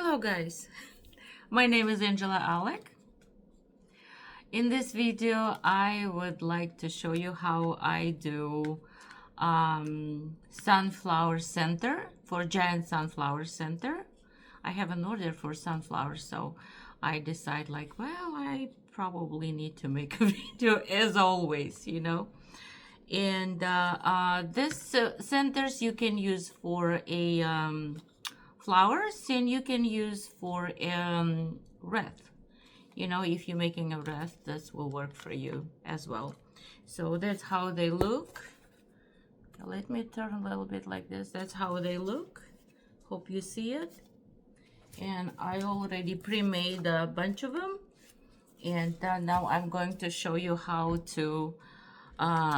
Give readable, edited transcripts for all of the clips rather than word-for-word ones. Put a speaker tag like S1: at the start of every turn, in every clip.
S1: Hello guys, my name is Angela Alec. In this video I would like to show you how I do sunflower center for giant sunflower center. I have an order for sunflowers, so I decide like, well, I probably need to make a video as always, you know. And this centers you can use for a flowers, and you can use for wreath. You know, if you're making a wreath, this will work for you as well. So that's how they look. Let me turn a little bit like this. That's how they look. Hope you see it. And I already pre-made a bunch of them, and now I'm going to show you how to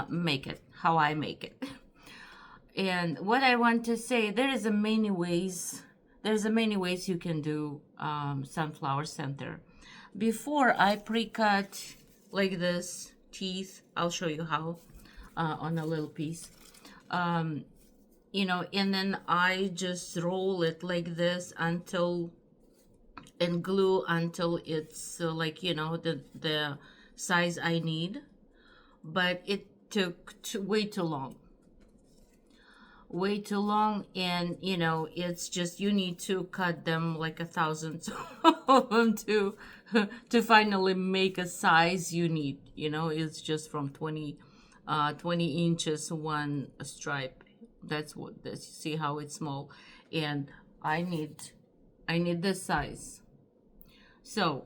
S1: make it, how I make it. And what I want to say, there's a many ways you can do sunflower center. Before I pre-cut like this teeth, I'll show you how on a little piece. You know, and then I just roll it like this until, and glue until it's like, you know, the size I need. But it took way too long, and you know, it's just, you need to cut them like 1,000 of them to finally make a size you need. You know, it's just from 20 inches one stripe. That's what this, see how it's small, and I need this size. So,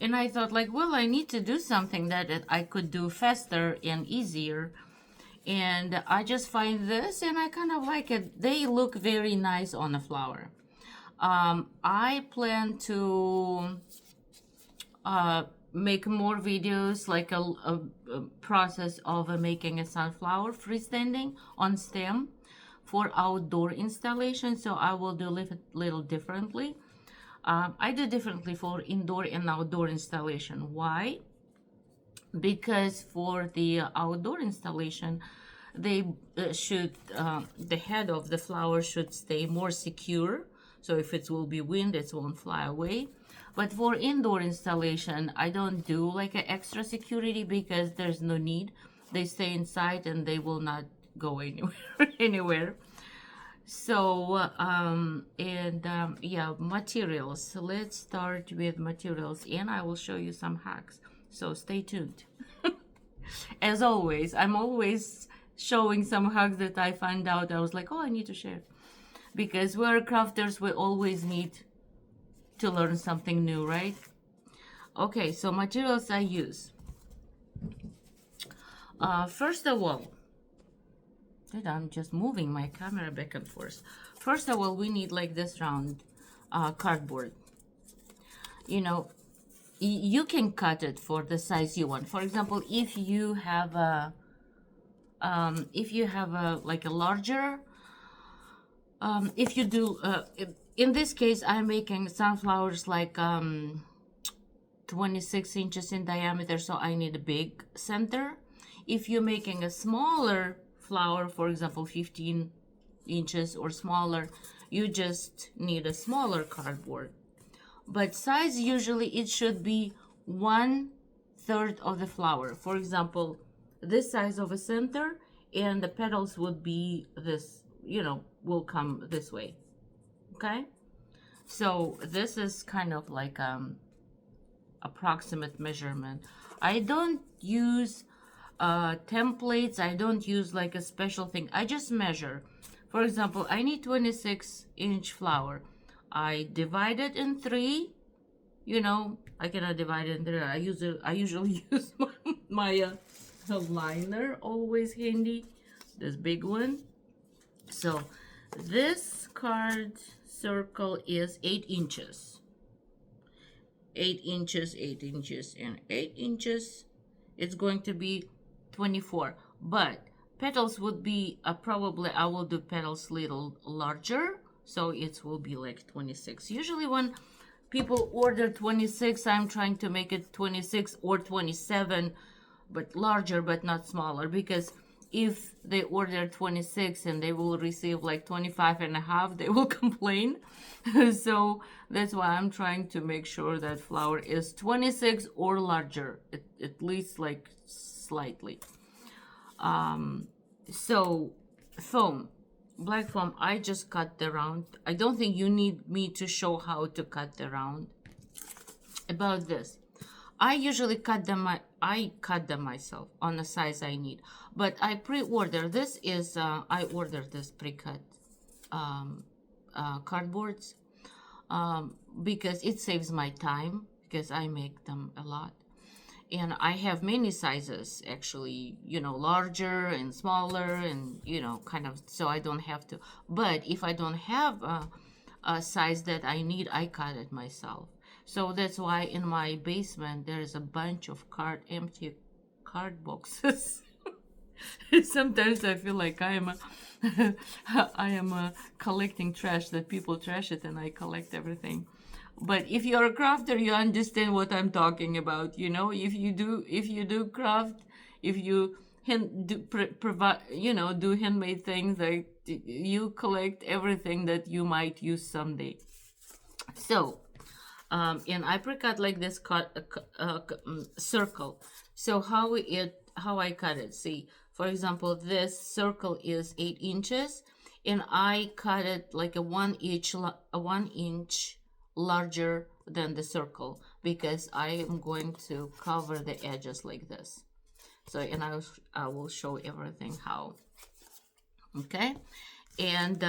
S1: and I thought like, well, I need to do something that I could do faster and easier. And I just find this and I kind of like it. They look very nice on a flower. I plan to make more videos, like a process of making a sunflower freestanding on stem for outdoor installation. So I will do a little differently. I do differently for indoor and outdoor installation. Why? Because for the outdoor installation, they should the head of the flower should stay more secure. So if it will be wind, it won't fly away. But for indoor installation, I don't do like an extra security because there's no need. They stay inside and they will not go anywhere. So yeah, materials. Let's start with materials, and I will show you some hacks. So stay tuned. As always, I'm always showing some hacks that I find out. I was like, oh, I need to share, because we're crafters. We always need to learn something new, right? Okay, so materials I use. First of all, I'm just moving my camera back and forth. First of all, we need like this round cardboard. You know, you can cut it for the size you want. For example, if you have a like a larger, if you do, in this case, I'm making sunflowers like 26 inches in diameter, so I need a big center. If you're making a smaller flower, for example 15 inches or smaller, you just need a smaller cardboard. But size, usually it should be 1/3 of the flower. For example, this size of a center, and the petals would be this, you know, will come this way. Okay, so this is kind of like approximate measurement. I don't use templates. I don't use like a special thing. I just measure. For example, I need 26-inch flower. I divide it in 3. You know, I cannot divide it in 3. I usually use my liner, always handy, this big one. So this card circle is 8 inches. 8 inches, 8 inches, and 8 inches. It's going to be 24, but petals would be probably I will do petals little larger, so it will be like 26. Usually when people order 26, I'm trying to make it 26 or 27, but larger but not smaller, because if they order 26 and they will receive like 25 and a half, they will complain. So that's why I'm trying to make sure that flour is 26 or larger, at least like slightly. So foam, black foam, I just cut the round. I don't think you need me to show how to cut the round. About this, I usually cut them. I cut them myself on the size I need, but I pre-order. This is I ordered this pre-cut cardboards because it saves my time because I make them a lot. And I have many sizes actually, larger and smaller and, kind of, so I don't have to. But if I don't have a size that I need, I cut it myself. So that's why in my basement there's a bunch of empty card boxes. Sometimes I feel like I am collecting trash, that people trash it and I collect everything. But if you're a crafter, you understand what I'm talking about. If you do craft, if you do handmade things, like you collect everything that you might use someday. So, and I pre-cut like this circle. So how I cut it? See, for example, this circle is 8 inches, and I cut it like a 1 inch larger than the circle because I am going to cover the edges like this. So, and I will show everything how. Okay, and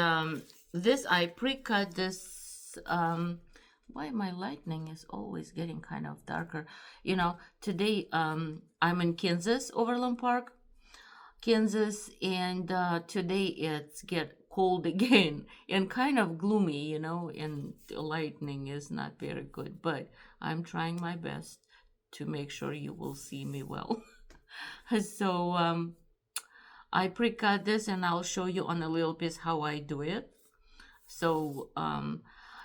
S1: this I pre-cut this. Why my lightning is always getting kind of darker? Today I'm in Kansas, Overland Park, Kansas, and today it's get cold again and kind of gloomy, and the lightning is not very good, but I'm trying my best to make sure you will see me well. So I pre-cut this and I'll show you on a little piece how I do it. So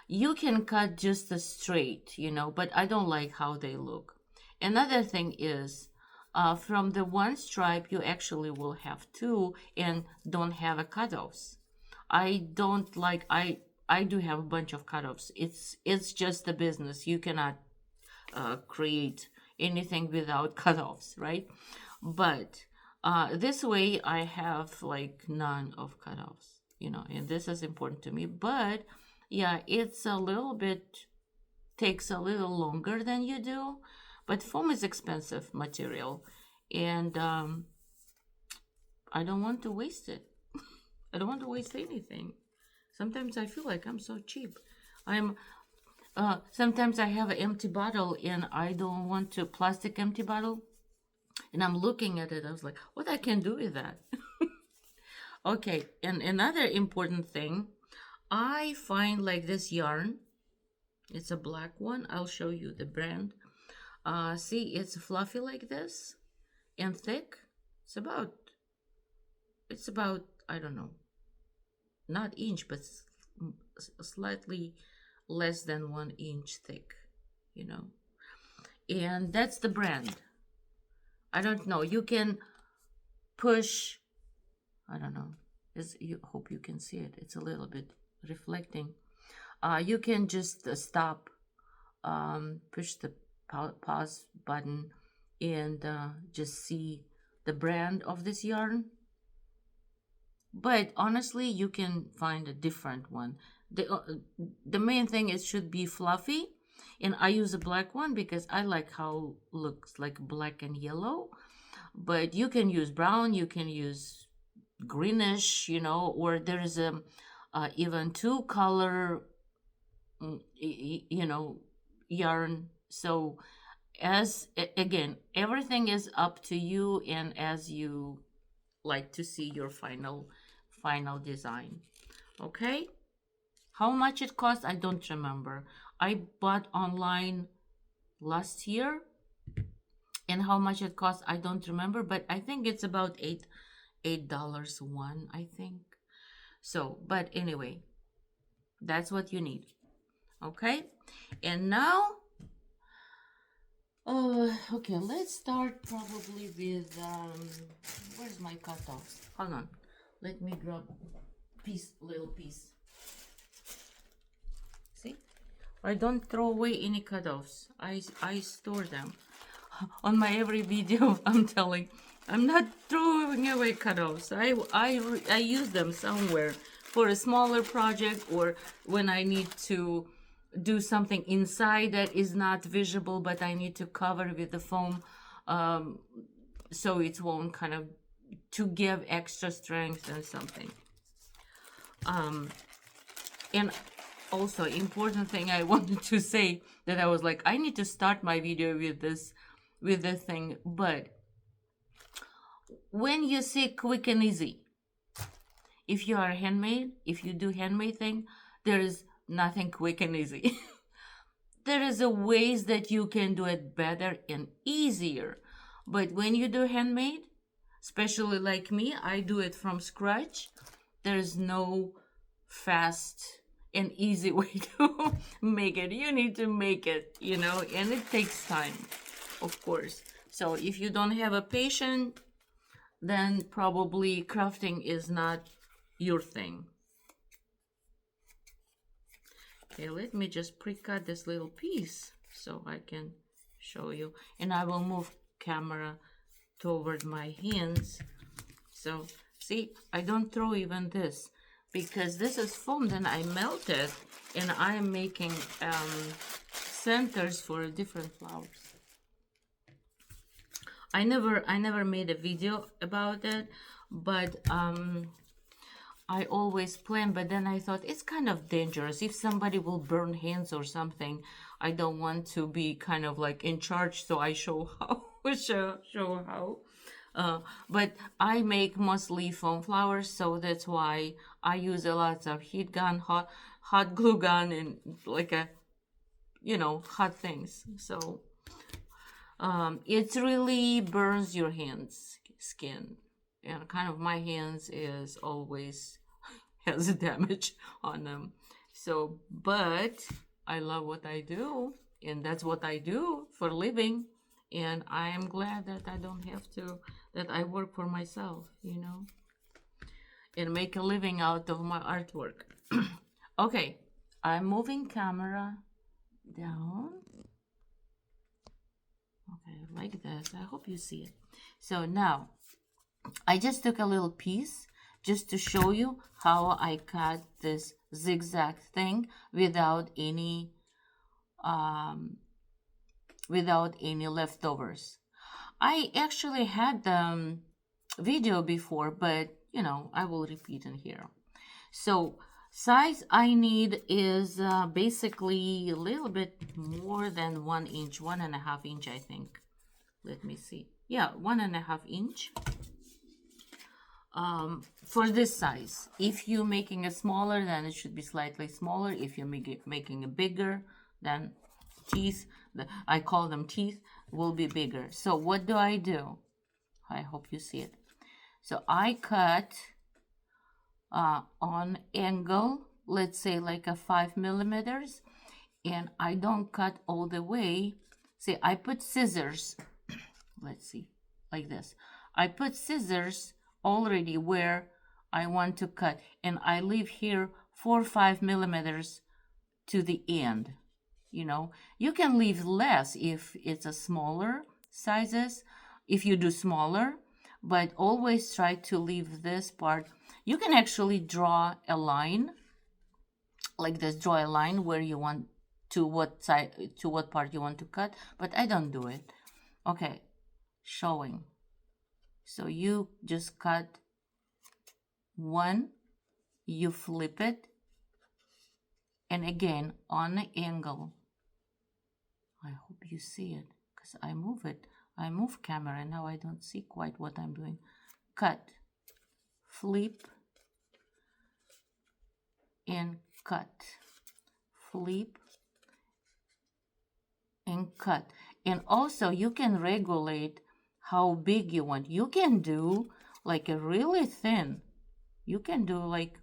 S1: you can cut just a straight, but I don't like how they look. Another thing is, from the one stripe, you actually will have two and don't have a cutoffs. I don't like, I do have a bunch of cutoffs. It's just the business. You cannot create anything without cutoffs, right? But this way I have like none of cutoffs, and this is important to me. But yeah, it's a little bit, takes a little longer than you do, but foam is expensive material, and I don't want to waste it. I don't want to waste anything. Sometimes I feel like I'm so cheap. Sometimes I have an empty bottle and I don't want to plastic empty bottle, and I'm looking at it. I was like, what I can do with that? Okay, and another important thing, I find like this yarn. It's a black one. I'll show you the brand. See, it's fluffy like this and thick. It's about, I don't know, not inch, but slightly less than 1 inch thick, and that's the brand. I don't know. You can push, I don't know. You hope you can see it. It's a little bit reflecting. You can just stop, push the pause button, and just see the brand of this yarn. But honestly, you can find a different one. The main thing is should be fluffy, and I use a black one because I like how it looks like black and yellow. But you can use brown, you can use greenish, or there is even 2-color, yarn. So again, everything is up to you, and as you like to see your final design. Okay, how much it costs, I don't remember. I bought online last year, and how much it costs, I don't remember, but I think it's about $8 one, I think. So, but anyway, that's what you need. Okay, and now okay, let's start probably with Where's my cutoffs? Hold on. Let me grab little piece. See? I don't throw away any cutoffs. I store them. On my every video, I'm not throwing away cutoffs. I use them somewhere for a smaller project, or when I need to do something inside that is not visible, but I need to cover with the foam, so it won't kind of, to give extra strength and something. And also, important thing I wanted to say, that I was like, I need to start my video with this thing. But when you say quick and easy, if you are handmade, if you do handmade thing, there is nothing quick and easy. There is a ways that you can do it better and easier. But when you do handmade, especially like me, I do it from scratch. There's no fast and easy way to make it. You need to make it, you know, and it takes time, of course. So if you don't have a patient, then probably crafting is not your thing. Okay, let me just pre-cut this little piece so I can show you. And I will move camera toward my hands. So see, I don't throw even this, because this is foam, then I melt it, and I am making centers for different flowers. I never made a video about it, but I always plan, but then I thought it's kind of dangerous. If somebody will burn hands or something, I don't want to be kind of like in charge, so I show how. show how. But I make mostly foam flowers, so that's why I use a lot of heat gun, hot glue gun, and like a, you know, hot things. So it really burns your hands, skin, and kind of my hands is always has damage on them. So, but I love what I do, and that's what I do for a living. And I am glad that I don't have to, that I work for myself, you know, and make a living out of my artwork. Okay, I'm moving camera down. Okay, like this. I hope you see it. So now, I just took a little piece just to show you how I cut this zigzag thing without any leftovers. I actually had the video before, but you know, I will repeat in here. So size I need is basically a little bit more than 1 inch, 1.5 inch, I think. Let me see. Yeah, 1.5 inch. For this size. If you're making it smaller, then it should be slightly smaller. If you're making it bigger, then teeth, I call them teeth, will be bigger. So what do? I hope you see it. So I cut on angle, let's say like a 5 millimeters, and I don't cut all the way. See, I put scissors, let's see, like this. I put scissors already where I want to cut, and I leave here 4 or 5 millimeters to the end. You know, you can leave less if it's a smaller sizes, if you do smaller, but always try to leave this part. You can actually draw a line like this, draw a line where you want to what side, to what part you want to cut, but I don't do it. Okay, showing. So you just cut one, you flip it, and again on the angle. I hope you see it, because I move it. I move camera, and now I don't see quite what I'm doing. Cut, flip, and cut, flip, and cut. And also you can regulate how big you want. You can do like a really thin. You can do like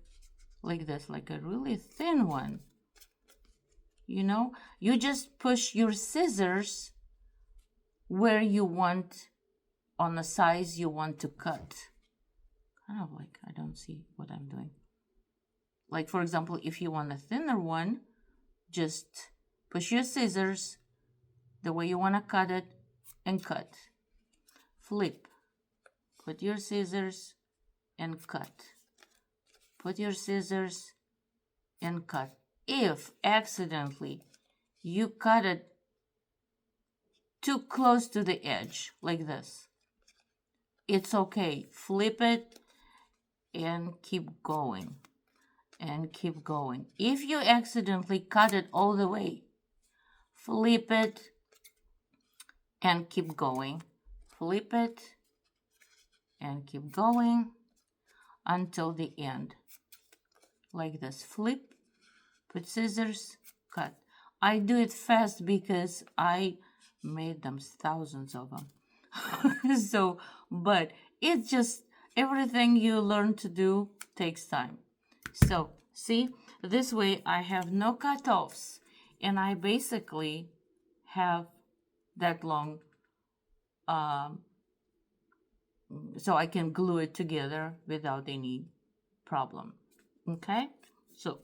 S1: this, like a really thin one. You know, you just push your scissors where you want on the size you want to cut. Kind of like, I don't see what I'm doing. Like, for example, if you want a thinner one, just push your scissors the way you want to cut it and cut. Flip. Put your scissors and cut. Put your scissors and cut. If accidentally you cut it too close to the edge, like this, it's okay. Flip it and keep going. And keep going. If you accidentally cut it all the way, flip it and keep going. Flip it and keep going until the end. Like this. Flip, put scissors, cut. I do it fast because I made them thousands of them. So, but it's just everything you learn to do takes time. So, see, this way I have no cutoffs, and I basically have that long, so I can glue it together without any problem. Okay? So,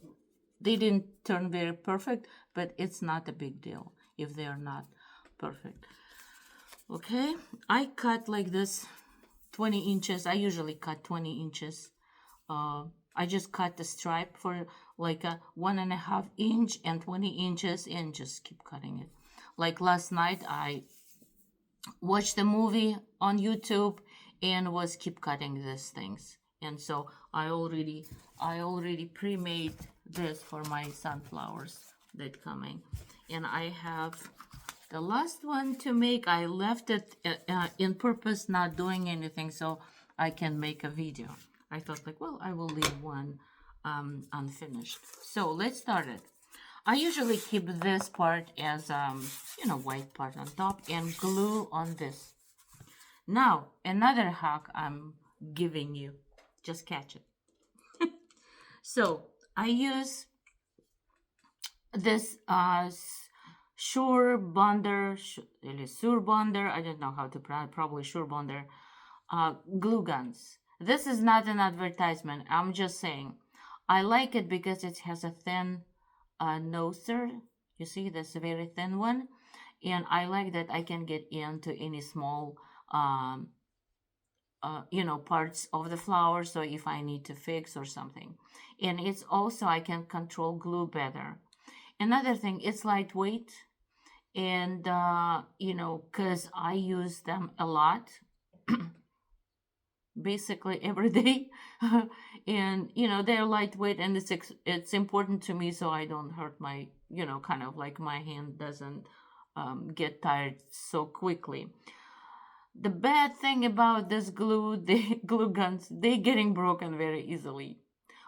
S1: they didn't turn very perfect, but it's not a big deal if they are not perfect. Okay? I cut like this 20 inches. I usually cut 20 inches. I just cut the stripe for like a 1.5 inch and 20 inches and just keep cutting it. Like last night, I watched a movie on YouTube and was keep cutting these things. And so I already pre-made this for my sunflowers that coming. And I have the last one to make. I left it in purpose, not doing anything, so I can make a video. I thought like, well, I will leave one unfinished. So let's start it. I usually keep this part as, white part on top and glue on this. Now, another hack I'm giving you. Just catch it. So I use this Sure Bonder, I don't know how to pronounce, probably Sure Bonder, glue guns. This is not an advertisement. I'm just saying. I like it because it has a thin noser. You see, that's a very thin one. And I like that I can get into any small, parts of the flower. So if I need to fix or something. And it's also, I can control glue better. Another thing, it's lightweight. And, because I use them a lot. Basically every day. And they're lightweight, and it's important to me so I don't hurt my kind of like my hand doesn't get tired so quickly. The bad thing about this glue guns, they're getting broken very easily,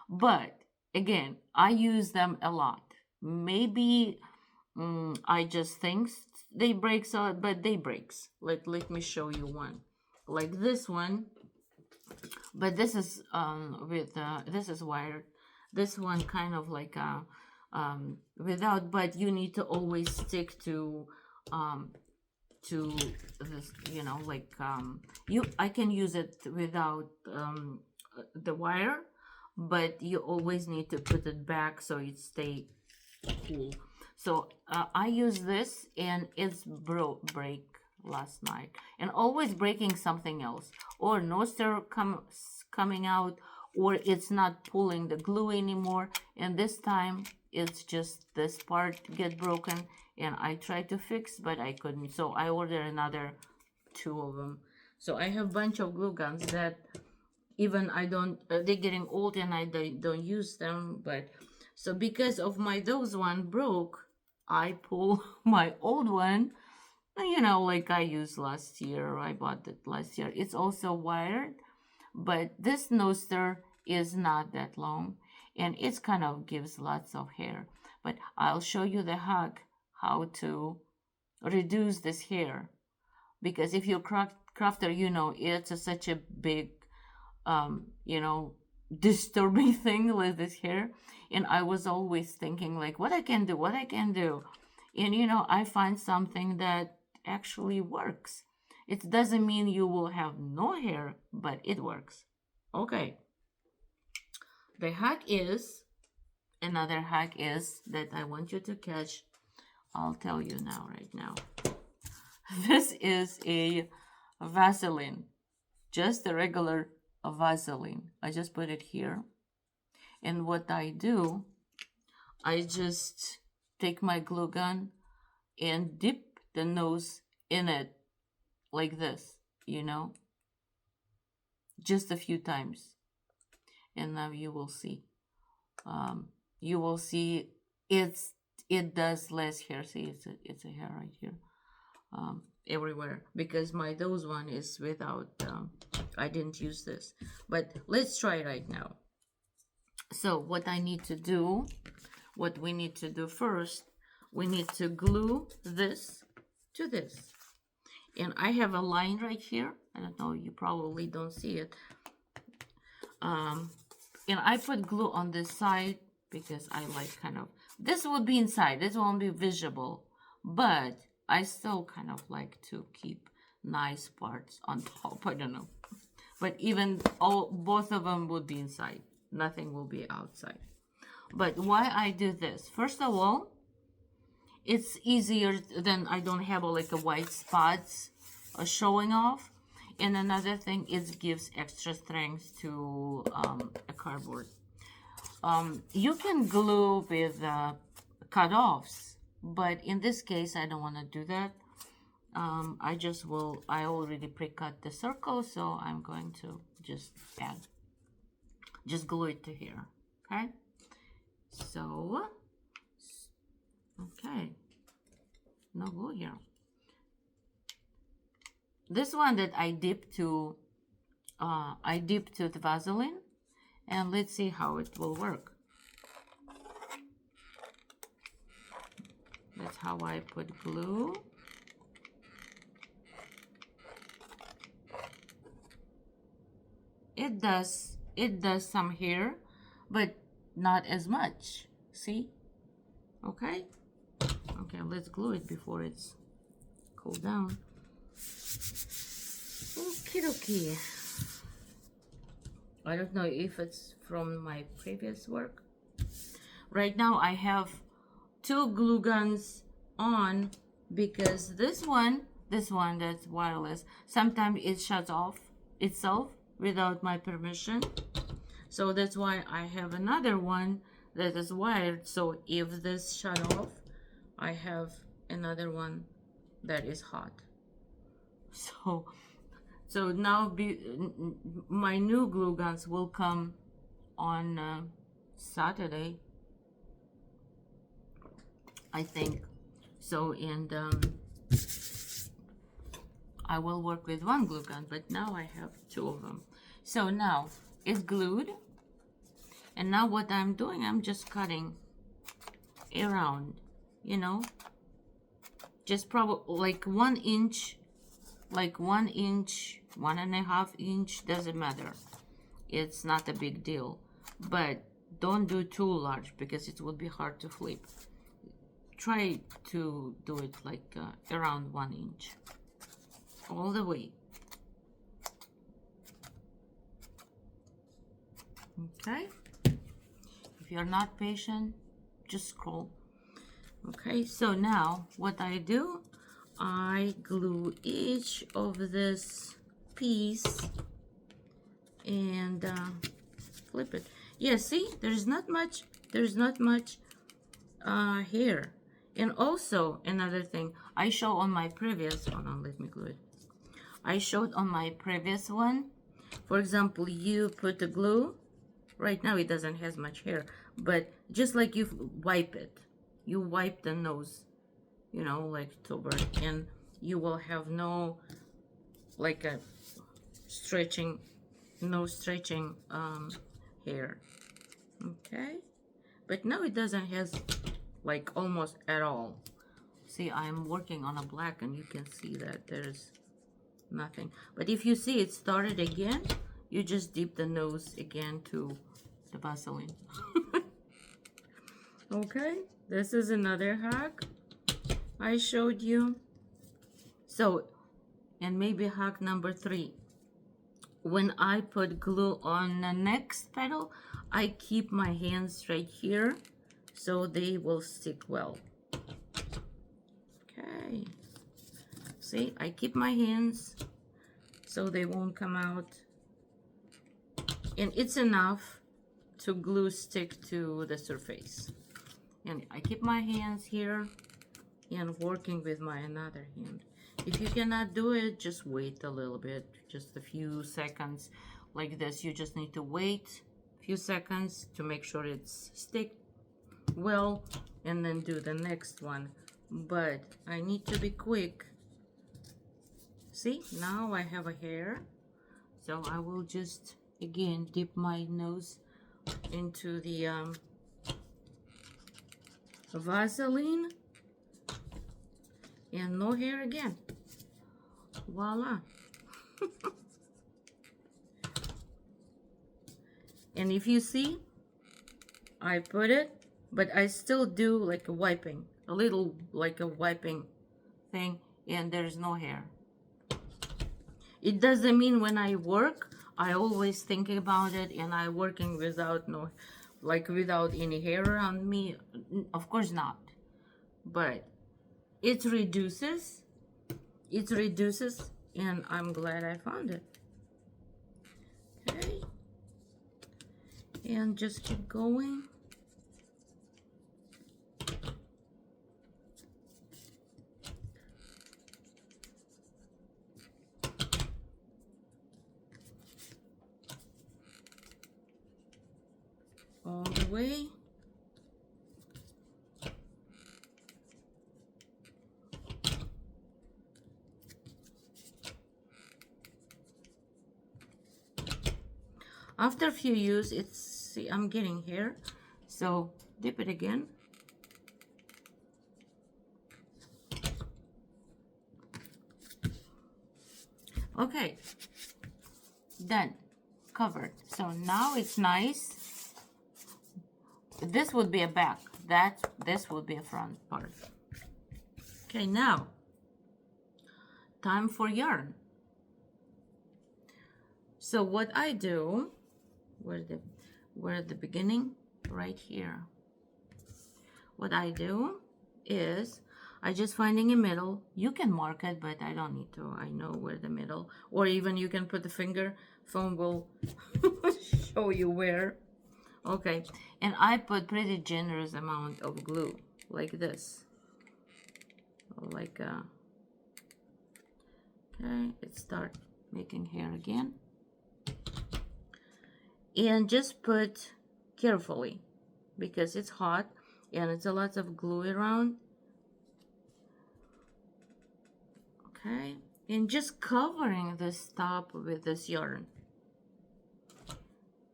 S1: but again, I use them a lot. Maybe I just think they break, but they breaks. Let me show you one like this one. But this is this is wired. This one kind of like without, but you need to always stick to this, I can use it without the wire, but you always need to put it back so it stay cool. So I use this, and it's break last night, and always breaking something else, or noster coming out, or it's not pulling the glue anymore, and this time it's just this part get broken, and I tried to fix but I couldn't, so I ordered another 2 of them. So I have a bunch of glue guns that even I don't they're getting old and I don't use them, but so because of those one broke, I pull my old one, like I used last year. I bought it last year. It's also wired, but this noster is not that long, and it's kind of gives lots of hair. But I'll show you the hack how to reduce this hair, because if you're crafter, it's such a big, disturbing thing with this hair. And I was always thinking like, what I can do. And, I find something that actually works. It doesn't mean you will have no hair, but it works. Okay. The hack is, another hack is that I want you to catch. I'll tell you now, right now. This is a Vaseline, just a regular Vaseline. I just put it here. And what I do, I just take my glue gun and dip the nose in it like this, you know, just a few times. And now you will see. You will see it does less hair. See, it's a hair right here, everywhere, because my those one is without. I didn't use this, but let's try right now. So what I need to do, what we need to do first, we need to glue this to this. And I have a line right here. I don't know, you probably don't see it. And I put glue on this side because I like kind of, this will be inside, this won't be visible, but I still kind of like to keep nice parts on top. I don't know, but even both of them would be inside, nothing will be outside. But why I do this, first of all, it's easier than I don't have like a white spots showing off. And another thing, it gives extra strength to a cardboard. You can glue with cut-offs, but in this case, I don't want to do that. I already pre-cut the circle, so I'm going to just glue it to here, okay? So, okay, no glue here. This one that I dip to the Vaseline, and let's see how it will work. That's how I put glue. It does some here, but not as much. See? Okay? Okay, let's glue it before it's cooled down. Okie dokie. I don't know if it's from my previous work. Right now I have 2 glue guns on because this one that's wireless, sometimes it shuts off itself without my permission. So that's why I have another one that is wired. So if this shut off, I have another one that is hot. So now my new glue guns will come on Saturday, I think. So, and I will work with 1 glue gun, but now I have 2 of them. So now it's glued, and now what I'm doing, I'm just cutting around, you know, just probably like 1 inch, like 1 inch, 1.5 inch, doesn't matter. It's not a big deal, but don't do too large because it will be hard to flip. Try to do it like around 1 inch, all the way. Okay, if you're not patient, just scroll. Okay, so now what I do, I glue each of this piece and flip it. Yeah, see, there's not much here. And also another thing, I show on my previous, hold on, let me glue it. I showed on my previous one, for example, you put the glue. Right now it doesn't have much hair, but just like you wipe it, you wipe the nose, you know, like over, and you will have no like a stretching, no stretching hair. Okay, but now it doesn't have like almost at all. See, I'm working on a black and you can see that there's nothing. But if you see it started again, you just dip the nose again to the Vaseline. Okay, this is another hack I showed you. So And maybe hack number 3. When I put glue on the next petal, I keep my hands right here so they will stick well. Okay. See, I keep my hands so they won't come out. And it's enough to glue stick to the surface. And I keep my hands here and working with my another hand. If you cannot do it, just wait a little bit, just a few seconds like this. You just need to wait a few seconds to make sure it's stick well, and then do the next one. But I need to be quick. See, now I have a hair, so I will just again dip my nose into the Vaseline, and no hair again. Voila. And if you see, I put it, but I still do like a wiping, a little like a wiping thing, and there's no hair. It doesn't mean when I work, I always think about it and I working without without any hair on me. Of course not. But it reduces, and I'm glad I found it. Okay. And just keep going. All the way. After a few use, see, I'm getting hair, so dip it again. Okay, done, covered. So now it's nice. This would be a back. This would be a front part. Okay, now time for yarn. So what I do, where the beginning, right here. What I do is I just finding a middle. You can mark it, but I don't need to. I know where the middle, or even you can put the finger. Phone will show you where. Okay, and I put pretty generous amount of glue, like this. Like okay, it start making hair again. And just put carefully because it's hot and it's a lot of glue around. Okay, and just covering this top with this yarn.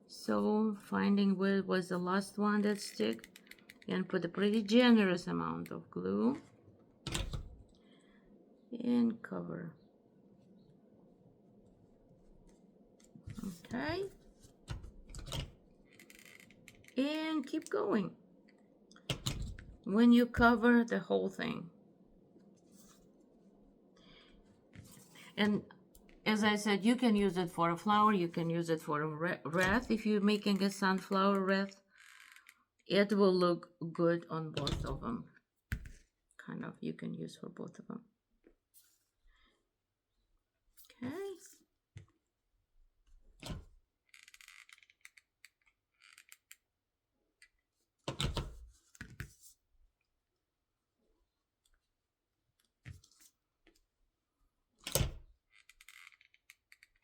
S1: So finding where was the last one that stick, and put a pretty generous amount of glue and cover. Okay, and keep going when you cover the whole thing. And as I said, you can use it for a flower, you can use it for a wreath. If you're making a sunflower wreath, it will look good on both of them. Kind of, you can use for both of them. Okay.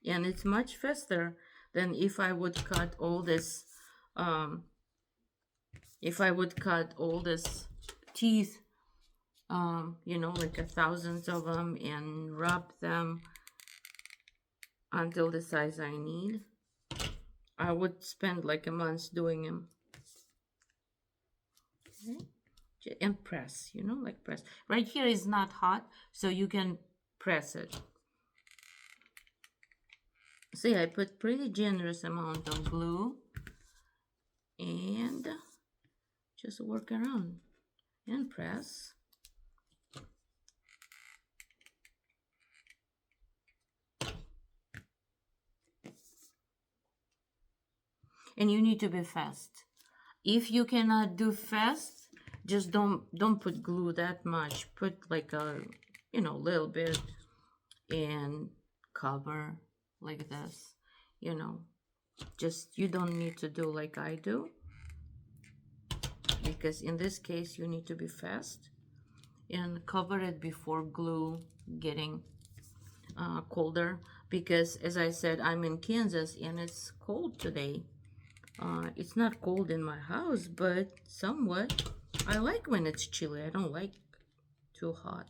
S1: And it's much faster than if I would cut all this, teeth, you know, like thousands of them, and wrap them until the size I need. I would spend like a month doing them. Okay. And press, you know, like press. Right here is not hot, so you can press it. See, I put pretty generous amount of glue and just work around and press. and you need to be fast. If you cannot do fast, just don't put glue that much. Put like a, you know, little bit, and cover like this, you know. Just, you don't need to do like I do, because in this case you need to be fast, and cover it before glue getting colder, because as I said, I'm in Kansas and it's cold today. It's not cold in my house, but somewhat. I like when it's chilly. I don't like too hot,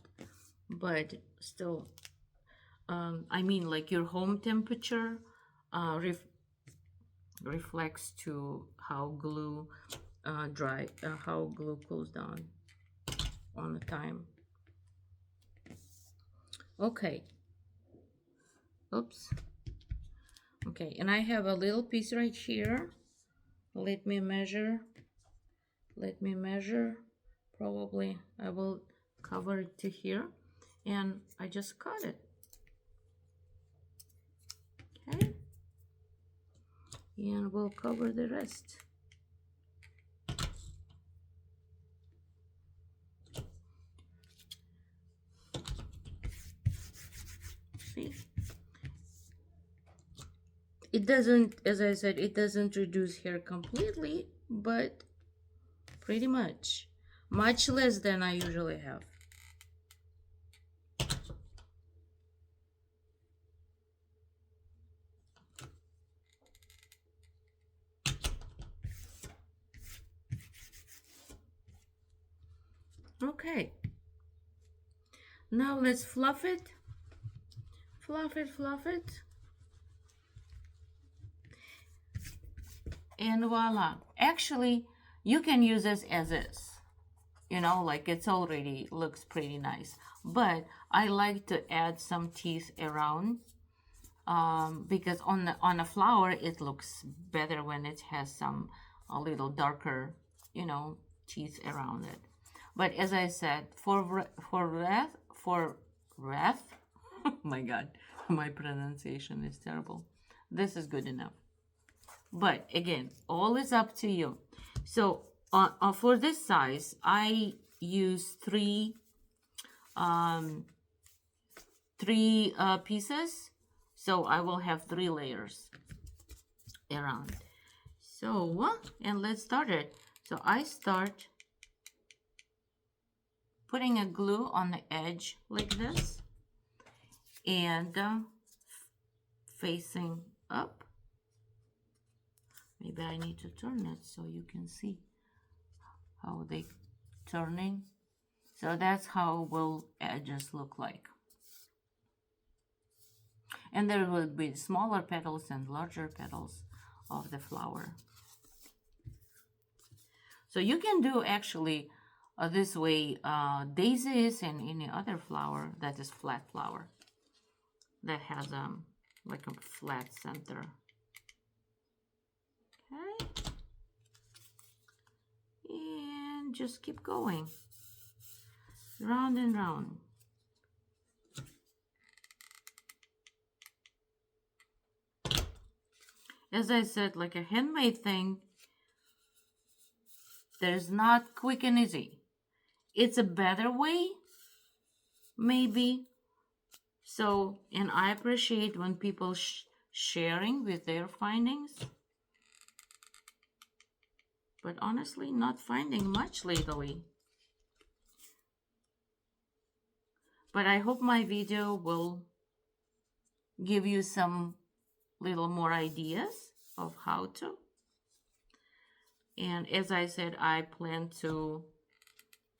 S1: but still, I mean, like your home temperature reflects to how glue how glue cools down on the time. Okay. Oops. Okay, and I have a little piece right here. Let me measure. Probably I will cover it to here, and I just cut it. Okay, and we'll cover the rest. See, it doesn't, as I said, it doesn't reduce hair completely, but pretty much less than I usually have. Okay, now let's fluff it. Fluff it. And voila. Actually, you can use this as is. You know, like it's already looks pretty nice. But I like to add some teeth around, because on a flower it looks better when it has some a little darker, you know, teeth around it. But as I said, for Wreath, oh my God, my pronunciation is terrible. This is good enough. But again, all is up to you. So for this size, I use three pieces. So I will have 3 layers around. So, and let's start it. So I start putting a glue on the edge like this, and facing up. Maybe I need to turn it so you can see how they turning. So that's how will edges look like. And there will be smaller petals and larger petals of the flower. So you can do actually this way daisies and any other flower that is flat flower that has like a flat center. Okay, and just keep going round and round. As I said, like a handmade thing, there's not quick and easy. It's a better way, maybe. So, and I appreciate when people sharing with their findings. But honestly, not finding much lately. But I hope my video will give you some little more ideas of how to. And as I said, I plan to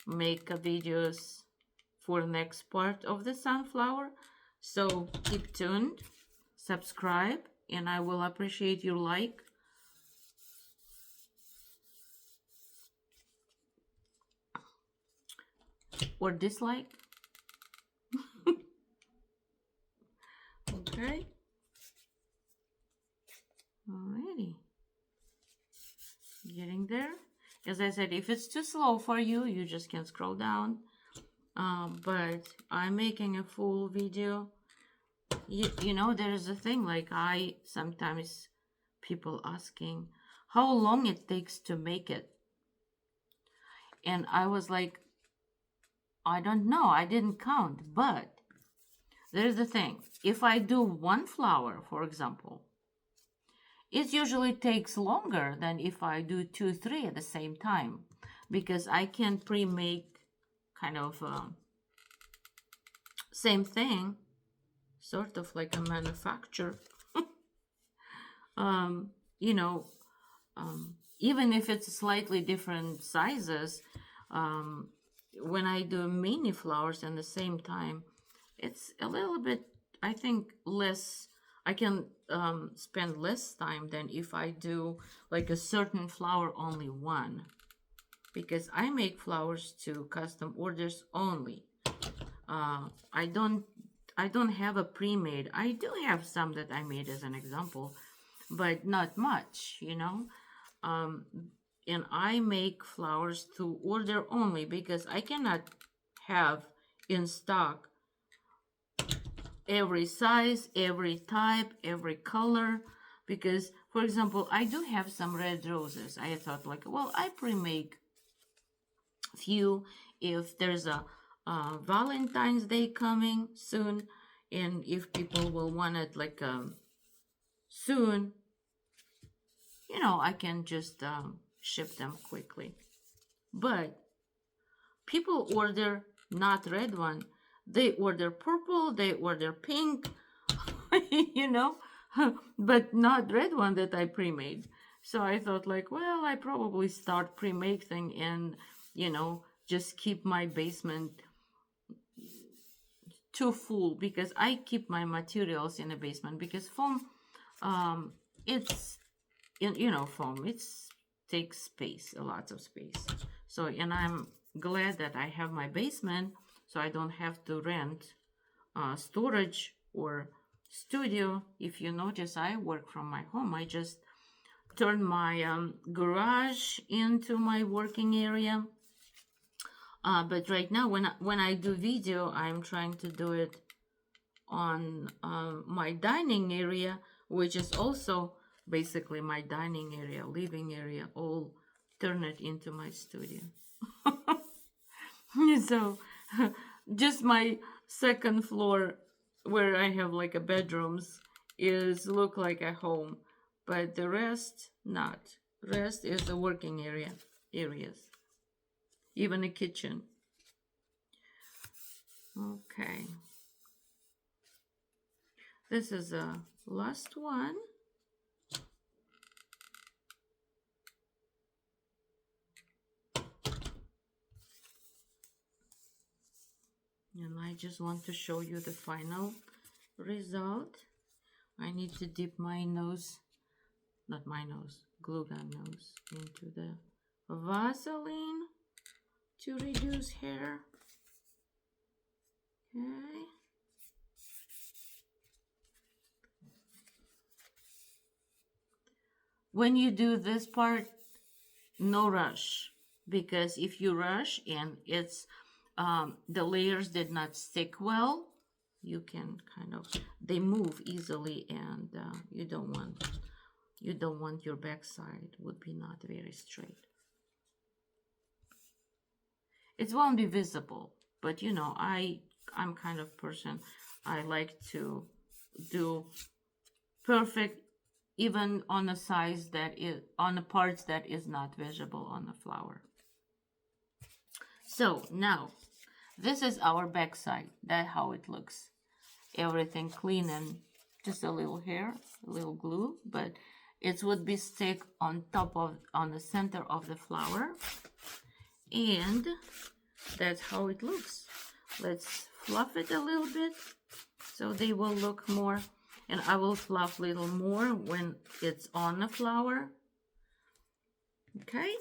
S1: make videos for the next part of the sunflower. So keep tuned, subscribe, and I will appreciate your like. Or dislike. Okay. Alrighty. Getting there. As I said, if it's too slow for you, you just can scroll down. But I'm making a full video. You know, there's a thing like sometimes people asking, how long it takes to make it. And I was like, I don't know, I didn't count. But there's the thing, if I do one flower, for example, it usually takes longer than if I do 2, 3 at the same time, because I can pre-make kind of same thing, sort of like a manufacturer. You know, even if it's slightly different sizes, when I do mini flowers at the same time, it's a little bit, I think, less. I can spend less time than if I do like a certain flower only one, because I make flowers to custom orders only. I don't have a pre-made. I do have some that I made as an example, but not much, you know. And I make flowers to order only because I cannot have in stock every size, every type, every color. Because, for example, I do have some red roses. I thought like, well, I pre-make few if there's a Valentine's Day coming soon, and if people will want it like soon, you know, I can just ship them quickly. But people order not red one, they order purple, they order pink, you know, but not red one that I pre-made. So I thought like, well, I probably start pre-making and, you know, just keep my basement too full, because I keep my materials in the basement, because foam, it's, you know, foam, it's takes space, a lot of space. So, and I'm glad that I have my basement, so I don't have to rent storage or studio. If you notice, I work from my home. I just turn my garage into my working area. But right now, when I do video, I'm trying to do it on my dining area, which is also basically my dining area, living area, all turn it into my studio. So just my second floor, where I have like a bedrooms, is look like a home, but the rest not. Rest is the working areas, even a kitchen. Okay, this is a last one. And I just want to show you the final result. I need to dip my nose, not my nose, glue gun nose, into the Vaseline to reduce hair. Okay. When you do this part, no rush, because if you rush and it's the layers did not stick well, you can kind of, they move easily, and you don't want your backside would be not very straight. It won't be visible, but you know, I'm kind of person, I like to do perfect, even on a size that is on the parts that is not visible on the flower. So now this is our backside. That's how it looks. Everything clean and just a little hair, a little glue, but it would be stick on top of, on the center of the flower. And that's how it looks. Let's fluff it a little bit so they will look more, and I will fluff a little more when it's on the flower. Okay,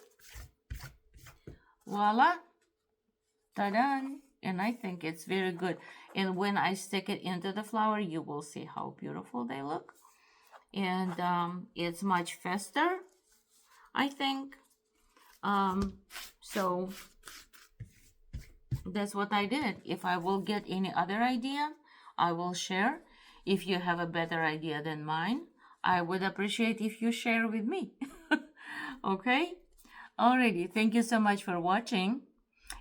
S1: voila, ta-da! And I think it's very good. And when I stick it into the flower, you will see how beautiful they look. And it's much faster, I think. So that's what I did. If I will get any other idea, I will share. If you have a better idea than mine, I would appreciate if you share with me. Okay? Alrighty, thank you so much for watching.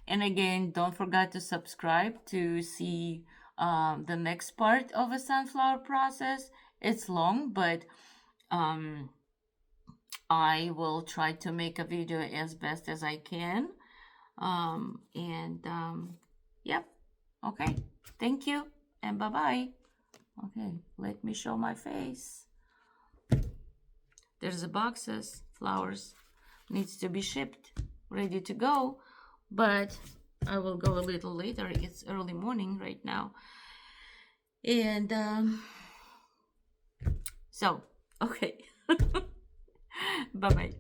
S1: And again, don't forget to subscribe to see the next part of a sunflower process. It's long, but um, I will try to make a video as best as I can. Yep. Okay. Thank you and bye-bye. Okay, let me show my face. There's the boxes, flowers. Needs to be shipped, ready to go. But I will go a little later. It's early morning right now. And so, okay. Bye-bye.